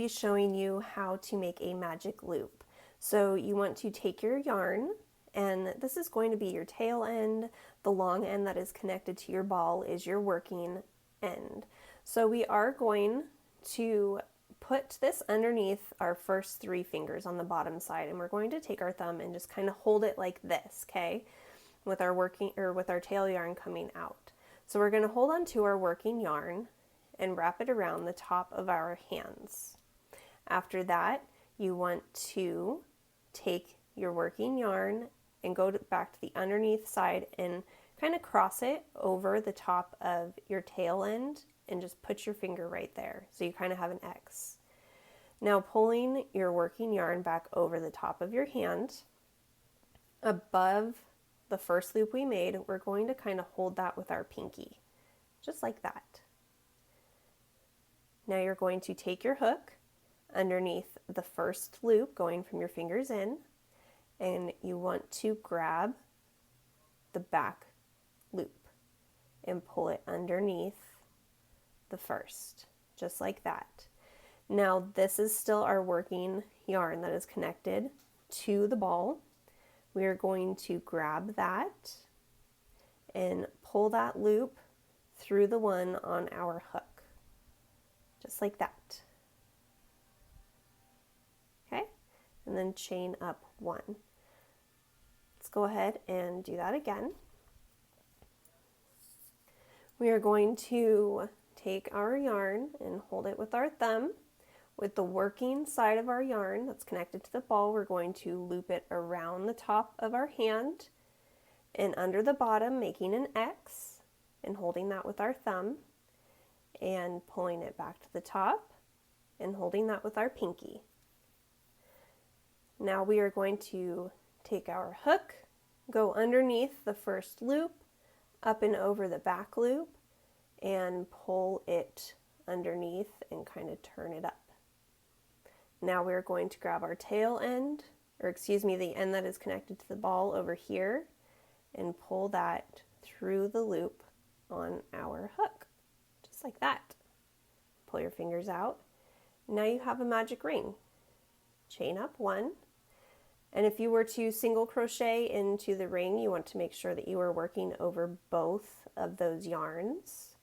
be showing you how to make a magic loop. So you want to take your yarn, and this is going to be your tail end. The long end that is connected to your ball is your working end. So we are going to put this underneath our first 3 fingers on the bottom side, and we're going to take our thumb and just kind of hold it like this, okay? With our tail yarn coming out. So we're going to hold on to our working yarn and wrap it around the top of our hands. After that, you want to take your working yarn and go back to the underneath side and kind of cross it over the top of your tail end and just put your finger right there. So you kind of have an X. Now pulling your working yarn back over the top of your hand, above the first loop we made, we're going to kind of hold that with our pinky, just like that. Now you're going to take your hook underneath the first loop going from your fingers in, and you want to grab the back loop and pull it underneath the first, just like that. Now this is still our working yarn that is connected to the ball. We are going to grab that and pull that loop through the one on our hook, just like that. Okay, and then chain up 1. Let's go ahead and do that again. We are going to take our yarn and hold it with our thumb. With the working side of our yarn that's connected to the ball, we're going to loop it around the top of our hand and under the bottom, making an X and holding that with our thumb and pulling it back to the top and holding that with our pinky. Now we are going to take our hook, go underneath the first loop, up and over the back loop, and pull it underneath and kind of turn it up. Now we're going to grab our tail end, the end that is connected to the ball over here, and pull that through the loop on our hook, just like that. Pull your fingers out. Now you have a magic ring. Chain up 1. And if you were to single crochet into the ring, you want to make sure that you are working over both of those yarns,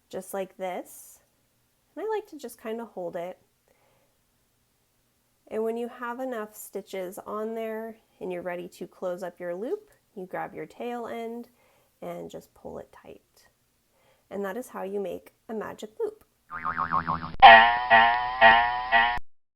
just like this. And I like to just kind of hold it. And when you have enough stitches on there and you're ready to close up your loop, you grab your tail end and just pull it tight. And that is how you make a magic loop.